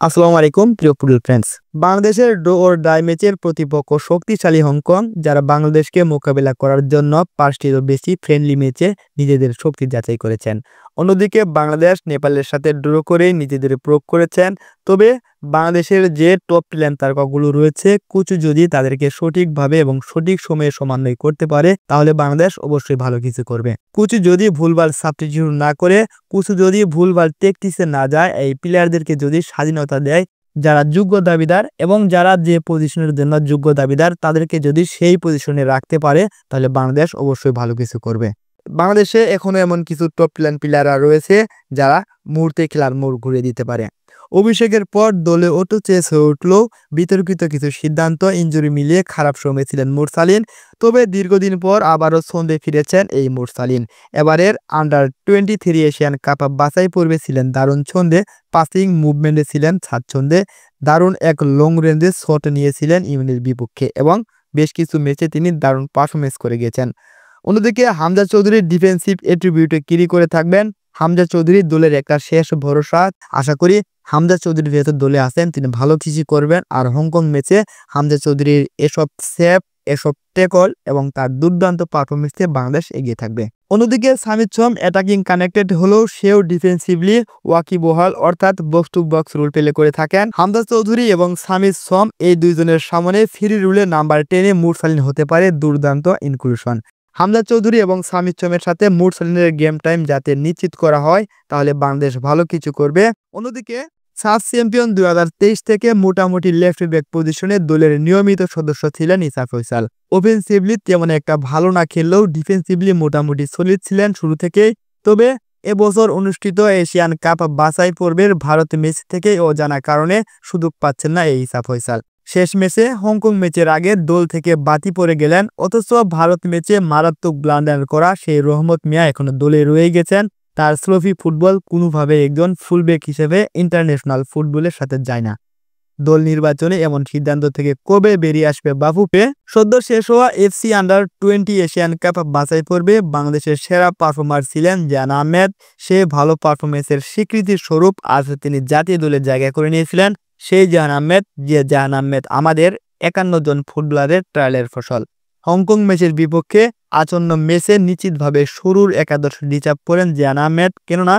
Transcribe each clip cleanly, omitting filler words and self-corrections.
আসসালামু আলাইকুম প্রিয় ফুটবল ফ্রেন্ডস। বাংলাদেশের ডো অর ডাই ম্যাচের প্রতিপক্ষ শক্তিশালী হংকং, যারা বাংলাদেশকে মোকাবেলা করার জন্য ৫টিরও বেশি ফ্রেন্ডলি ম্যাচে নিজেদের শক্তি যাচাই করেছেন। অন্যদিকে বাংলাদেশ নেপালের সাথে ড্র করে নিজেদের প্রুভ করেছেন। তবে বাংলাদেশের যে টপ প্লেয়ার তারকাগুলো রয়েছে, কোচ যদি তাদেরকে সঠিকভাবে এবং সঠিক সময়ে সমন্বয় করতে পারে, তাহলে বাংলাদেশ অবশ্যই ভালো কিছু করবে। কোচ যদি ভুলভাল সাবস্টিটিউট না করে, কোচ যদি ভুলভাল ট্যাকটিক্সে না যায়, এই প্লেয়ারদেরকে যদি স্বাধীনতা দেয়, যারা যোগ্য দাবিদার এবং যারা যে পজিশনের জন্য যোগ্য দাবিদার, তাদেরকে যদি সেই পজিশনে রাখতে পারে, তাহলে বাংলাদেশ অবশ্যই ভালো কিছু করবে। বাংলাদেশে এখনো এমন কিছু টপ প্লেয়াররা রয়েছে যারা মুহূর্তে খেলার মোড় ঘুরিয়ে দিতে পারে। অভিষেকের পর দলে অটো চেস হয়ে উঠলেও বিতর্কিত কিছু সিদ্ধান্ত, ইনজুরি মিলিয়ে খারাপ সময় ছিলেন মুরসালিন। তবে দীর্ঘদিন পর আবারও ছন্দে ফিরেছেন এই মুরসালিন। এবারের আন্ডার-23 এশিয়ান কাপ বাছাই পর্বে ছিলেন দারুণ ছন্দে, পাসিং মুভমেন্টে ছিলেন স্বাচ্ছন্দ্যে, দারুণ এক লং রেঞ্জে শট নিয়েছিলেন ইংল্যান্ডের বিপক্ষে এবং বেশ কিছু ম্যাচে তিনি দারুণ পারফরমেন্স করে গেছেন। অন্যদিকে হামজা চৌধুরীর ডিফেন্সিভ অ্যাট্রিবিউটে কিরি করে থাকবেন। হামজা চৌধুরী দলের একটা শেষ ভরসা। আশা করি হামজা চৌধুরী যেহেতু দলে আছেন, তিনি ভালো কিছু করবেন। আর হংকং ম্যাচে হামজা চৌধুরীর এসব সেভ, এসব ট্যাকল এবং তার দুর্দান্ত পারফরমেন্সে বাংলাদেশ এগিয়ে থাকবে। অন্যদিকে সামিদ সোম অ্যাটাকিং কানেক্টেড হলেও সেও ডিফেন্সিভলি ওয়াকিবহাল, অর্থাৎ box to box role play করে থাকেন। হামজা চৌধুরী এবং সামিদ সোম এই দুইজনের সামনে ফ্রি রুলে নাম্বার 10-এ মুরসালিন হতে পারে দুর্দান্ত ইনক্লুশন। হামজা চৌধুরী এবং সামিদ সোমের সাথে মুরসালিনের গেম টাইম যাতে নিশ্চিত করা হয়, তাহলে বাংলাদেশ ভালো কিছু করবে। অন্যদিকে সাফ চ্যাম্পিয়ন 2023 থেকে মোটামুটি লেফট ব্যাক পজিশনে দলের নিয়মিত সদস্য ছিলেন ইসা ফয়সাল। অফেন্সিভলি তেমন একটা ভালো না খেললেও ডিফেন্সিভলি মোটামুটি সলিড ছিলেন শুরু থেকেই। তবে এবছর অনুষ্ঠিত এশিয়ান কাপ বাছাই পর্বের ভারত ম্যাচ থেকে অজানা কারণে সুযোগ পাচ্ছেন না এই ইসা ফয়সাল। শেষ ম্যাচে হংকং ম্যাচের আগে দল থেকে বাতি পড়ে গেলেন, অথচ ভারত ম্যাচে মারাত্মক ব্লান্ডার করা সেই রহমত মিয়া এখনো দলে রয়ে গেছেন। তার স্লোফি ফুটবল কোনোভাবে একজন ফুলব্যাক হিসেবে ইন্টারন্যাশনাল ফুটবলের সাথে যায় না। দল নির্বাচনে এমন সিদ্ধান্ত থেকে কবে বেরিয়ে আসবে বাফুফে? সদ্য শেষ হওয়া এফসি আন্ডার-20 এশিয়ান কাপ বাছাই পর্বে বাংলাদেশের সেরা পারফর্মার ছিলেন জাহান আহমেদ। সে ভালো পারফরমেন্সের স্বীকৃতির স্বরূপ আজ তিনি জাতীয় দলে জায়গা করে নিয়েছিলেন। সেই জাহান আহমেদ আমাদের 51 জন ফুটবলারের ট্রায়ালের ফসল। হংকং ম্যাচের বিপক্ষে আসন্ন ম্যাচে নিশ্চিতভাবে শুরুর একাদশ রিজার্ভ করেন জাহান আহমেদ, কেননা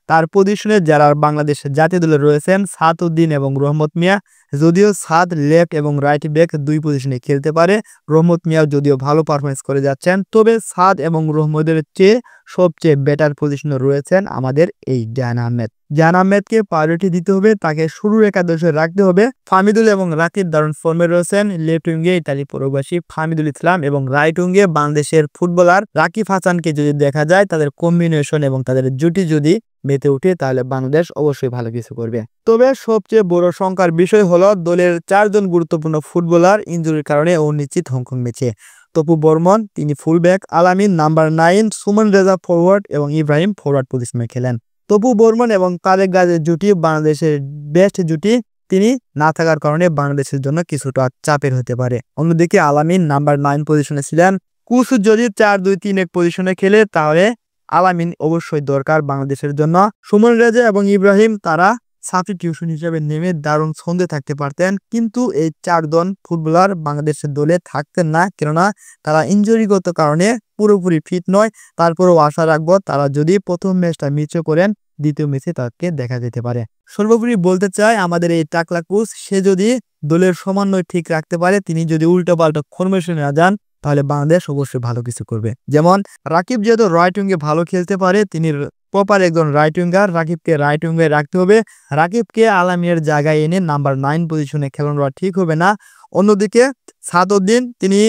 তার পজিশনে যারা বাংলাদেশের জাতীয় দলে রয়েছেন সাদউদ্দিন এবং রহমত মিয়া, যদিও সাদ লেফট এবং রাইট ব্যাক দুই পজিশনে খেলতে পারে, রহমত মিয়াও যদিও ভালো পারফরমেন্স করে যাচ্ছেন, তবে সাদ এবং রহমতের চেয়ে সবচেয়ে বেটার পজিশনে রয়েছেন আমাদের এই জাহান আহমেদ। জাহান আহমেদকে প্রায়োরিটি দিতে হবে, তাকে শুরুর একাদশে রাখতে হবে। ফাহমিদুল এবং রাকিব দারুণ ফর্মে রয়েছেন। লেফট উইঙ্গে ইতালি প্রবাসী ফাহমিদুল ইসলাম এবং রাইট উইঙ্গে বাংলাদেশের ফুটবলার রাকিব হাসানকে যদি দেখা যায়, তাদের কম্বিনেশন এবং তাদের জুটি যদি মেতে উঠে, তাহলে বাংলাদেশ অবশ্যই ভালো কিছু করবে। তবে সবচেয়ে বড় শঙ্কার বিষয় হলো দলের 4 জন গুরুত্বপূর্ণ ফুটবলার ইনজুরির কারণে অনিশ্চিত হংকং ম্যাচে। তপু বর্মন তিনি ফুলব্যাক, আলামিন নাম্বার 9, সুমন রেজা ফরওয়ার্ড এবং ইব্রাহিম ফরওয়ার্ড পজিশনে খেলেন। তপু বর্মন এবং তারেক গাজীর জুটি বাংলাদেশের বেস্ট জুটি, তিনি না থাকার কারণে বাংলাদেশের জন্য কিছুটা চাপের হতে পারে। অন্যদিকে আলামিন নাম্বার 9 পজিশনে ছিলেন। কোচ যদি 4-2-3-1 পজিশনে খেলে, তাহলে আলামিন অবশ্যই দরকার বাংলাদেশের জন্য। সুমন রেজা এবং ইব্রাহিম তারা সাবস্টিটিউশন হিসেবে নেমে দারুণ ছন্দে থাকতে পারতেন, কিন্তু এই 4 জন ফুটবলার বাংলাদেশের দলে থাকতেন না, কেননা তারা ইনজুরিগত কারণে পুরোপুরি ফিট নয়। তারপরেও আশা রাখবো তারা যদি প্রথম ম্যাচটা মিস করেন, দ্বিতীয় ম্যাচে তাকে দেখা যেতে পারে। সর্বোপরি বলতে চাই, আমাদের এই টাকলা কোচ সে যদি দলের সমন্বয় ঠিক রাখতে পারে, তিনি যদি উল্টোপাল্টা ফরমেশনে না যান, তাহলে বাংলাদেশ অবশ্যই ভালো কিছু করবে। যেমন রাকিব যেহেতু রাইট উইঙ্গে ভালো খেলতে পারে, তিনি প্রপার একজন রাইট উইঙ্গার, রাকিবকে রাইট উইঙ্গে রাখতে হবে। রাকিবকে আলামিনের জায়গায় এনে নাম্বার 9 পজিশনে খেলানো ঠিক হবে না। অন্যদিকে সাদউদ্দিন তিনি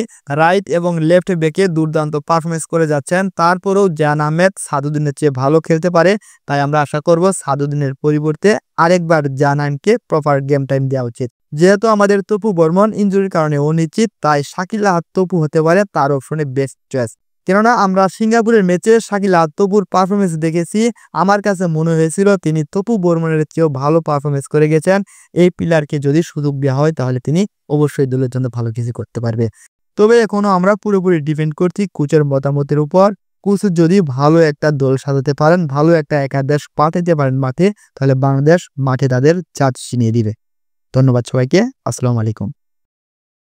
রাইট এবং লেফট ব্যাকে দুর্দান্ত পারফরমেন্স করে যাচ্ছেন, তারপরেও জাহান আহমেদ সাদউদ্দিনের চেয়ে ভালো খেলতে পারে। তাই আমরা আশা করব সাদউদ্দিনের পরিবর্তে আরেকবার জাহান আহমেদকে প্রপার গেম টাইম দেওয়া উচিত। যেহেতু আমাদের তপু বর্মন ইনজুরির কারণে অনিশ্চিত, তাই শাকিল আহাদ তপু হতে পারে তার অপশনে বেস্ট চয়েস। কেননা আমরা সিঙ্গাপুরের ম্যাচে শাকিল আহাদ তপুর পারফরমেন্স দেখেছি, আমার কাছে মনে হয়েছিল তিনি তপু বর্মনের চেয়েও ভালো পারফরমেন্স করে গেছেন। এই প্লেয়ারকে যদি সুযোগ দেওয়া হয়, তাহলে তিনি অবশ্যই দলের জন্য ভালো কিছু করতে পারবে। তবে এখনো আমরা পুরোপুরি ডিপেন্ড করছি কোচের মতামতের উপর। কোচ যদি ভালো একটা দল সাজাতে পারেন, ভালো একটা একাদশ পাঠাতে পারেন মাঠে, তাহলে বাংলাদেশ মাঠে তাদের জাত চিনিয়ে দিবে। ধন্যবাদ সবাইকে। আসসালামু আলাইকুম।